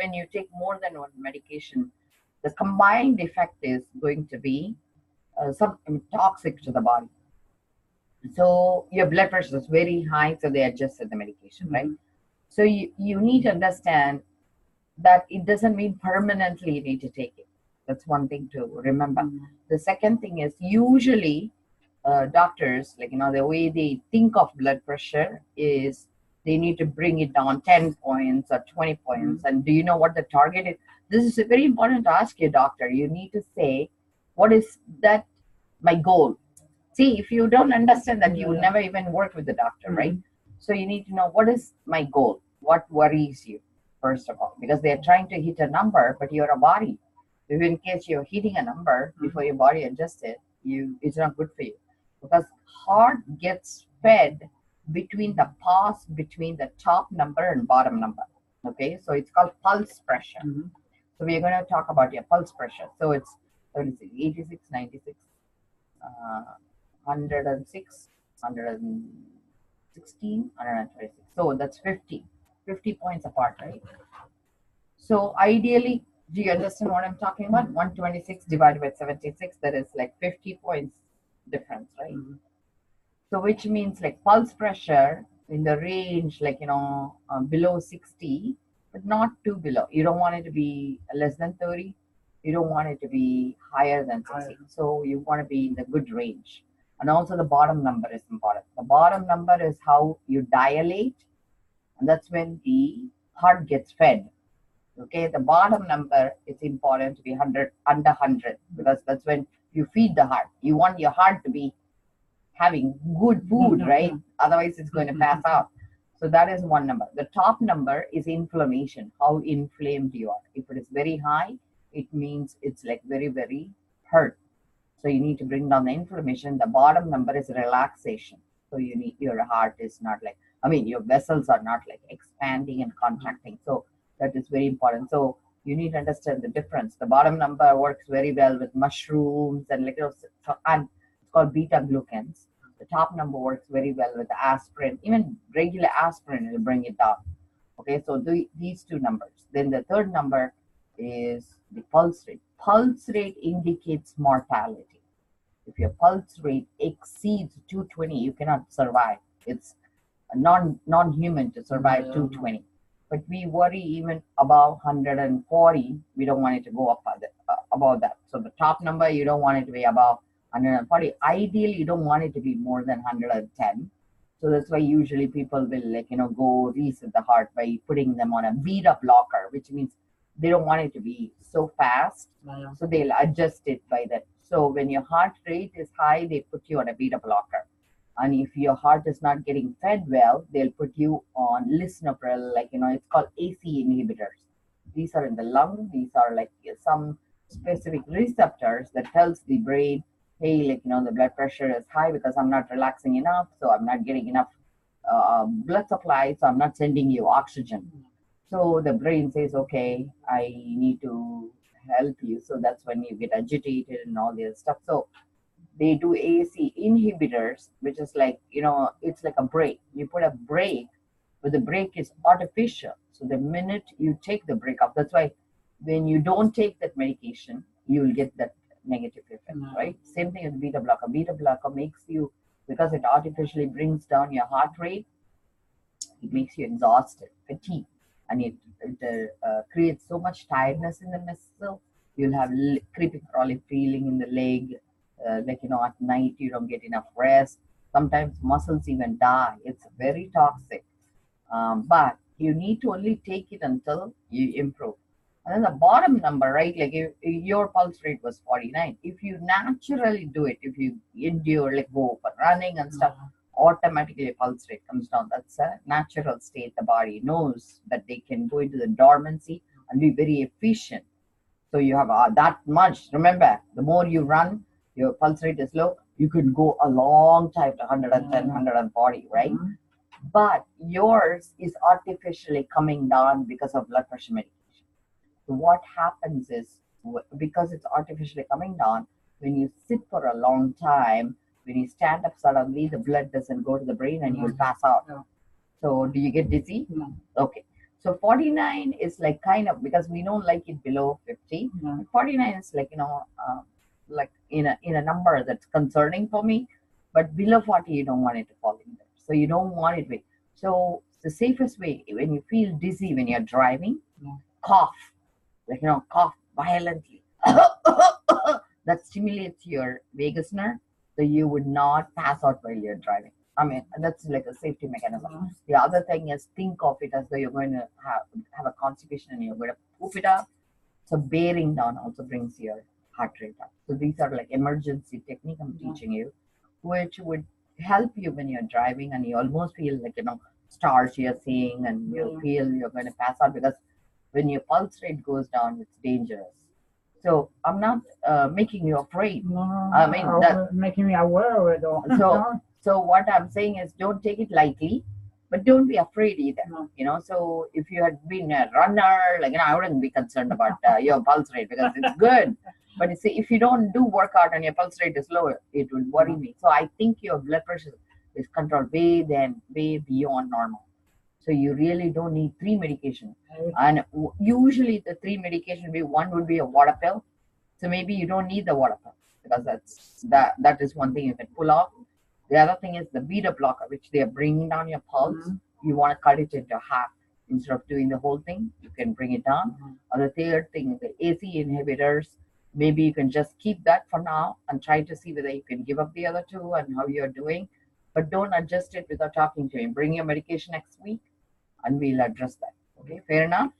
when you take more than one medication, the combined effect is going to be something toxic to the body. So your blood pressure is very high, so they adjusted the medication, right? So you need to understand that it doesn't mean permanently you need to take it. That's one thing to remember. The second thing is usually doctors, like, the way they think of blood pressure is they need to bring it down 10 points or 20 points. And do you know what the target is? This is very important to ask your doctor. You need to say, what is that my goal? See, if you don't understand that, you will never even work with the doctor, right? So you need to know, what is my goal? What worries you, first of all? Because they're trying to hit a number, but you're a body. If in case you're hitting a number before your body adjusts it, it's not good for you. Because heart gets fed between the pause between the top number and bottom number. Okay, so it's called pulse pressure. So we're going to talk about your pulse pressure. So it's 36, 86, 96, 106, 116, 126. So that's 50 points apart, right? So ideally, do you understand what I'm talking about? 126 divided by 76, that is like 50 points difference, right? So which means like pulse pressure in the range, like, below 60, but not too below. You don't want it to be less than 30. You don't want it to be higher than 60. So you want to be in the good range. And also the bottom number is important. The bottom number is how you dilate, and that's when the heart gets fed. Okay, the bottom number is important to be under 100, because that's when you feed the heart. You want your heart to be having good food, right? Otherwise, it's going to pass out. So that is one number. The top number is inflammation, how inflamed you are. If it is very high, it means it's like very, very hurt. So you need to bring down the inflammation. The bottom number is relaxation. So your heart is not like, your vessels are not like expanding and contracting. So that is very important. So you need to understand the difference. The bottom number works very well with mushrooms and and it's called beta glucans. The top number works very well with aspirin. Even regular aspirin will bring it down. Okay, so these two numbers. Then the third number is the pulse rate. Pulse rate indicates mortality. If your pulse rate exceeds 220, you cannot survive. It's non-human to survive 220. But we worry even above 140. We don't want it to go up above that. So the top number, you don't want it to be above 140. Ideally, you don't want it to be more than 110. So that's why usually people will go reset the heart by putting them on a beta blocker, which means they don't want it to be so fast. So they'll adjust it by that. So when your heart rate is high, they put you on a beta blocker. And if your heart is not getting fed well, they'll put you on lisinopril, it's called AC inhibitors. These are in the lung. These are like some specific receptors that tells the brain, hey, the blood pressure is high because I'm not relaxing enough, so I'm not getting enough blood supply, so I'm not sending you oxygen. So the brain says, okay, I need to help you. So that's when you get agitated and all this stuff. So they do AC inhibitors, which is like, it's like a brake. You put a brake, but the brake is artificial. So the minute you take the brake off, that's why when you don't take that medication, you will get that negative effect, right? Same thing with beta blocker. Beta blocker makes you, because it artificially brings down your heart rate, it makes you exhausted, fatigued, and it creates so much tiredness in the muscle. You'll have creepy crawly feeling in the leg, at night you don't get enough rest. Sometimes muscles even die. It's very toxic. But you need to only take it until you improve. And then the bottom number, right? Like if your pulse rate was 49, if you naturally do it, if you endure, go for running and stuff, automatically pulse rate comes down. That's a natural state. The body knows that they can go into the dormancy and be very efficient. So you have that much. Remember, the more you run, your pulse rate is low, you could go a long time to 110, 140, right? But yours is artificially coming down because of blood pressure medication. So what happens is, because it's artificially coming down, when you sit for a long time, when you stand up suddenly, the blood doesn't go to the brain and you'll pass out. So do you get dizzy? Okay. So 49 is like kind of, because we don't like it below 50. 49 is like, like in a number that's concerning for me. But below 40, you don't want it to fall in there. So you don't want it with. So the safest way, when you feel dizzy when you're driving, cough, like, cough violently. That stimulates your vagus nerve, so you would not pass out while you're driving. I mean, that's like a safety mechanism. The other thing is, think of it as though you're going to have a constipation and you're going to poop it up. So bearing down also brings your heart rate up. So these are like emergency technique I'm teaching you, which would help you when you're driving and you almost feel like, stars you're seeing, and you feel you're going to pass out, because when your pulse rate goes down, it's dangerous. So I'm not making you afraid. I mean, making me aware of it all. So what I'm saying is, don't take it lightly, but don't be afraid either. So if you had been a runner, like, I wouldn't be concerned about your pulse rate, because it's good. But you see, if you don't do workout and your pulse rate is lower, it would worry me. So I think your blood pressure is controlled way beyond normal. So you really don't need 3 medications. And usually the 3 medication would be a water pill. So maybe you don't need the water pill, because that is one thing you can pull off. The other thing is the beta blocker, which they are bringing down your pulse. You want to cut it into half. Instead of doing the whole thing, you can bring it down. Or the third thing, the AC inhibitors, maybe you can just keep that for now and try to see whether you can give up the other 2 and how you're doing. But don't adjust it without talking to him. Bring your medication next week and we'll address that. Okay, fair enough?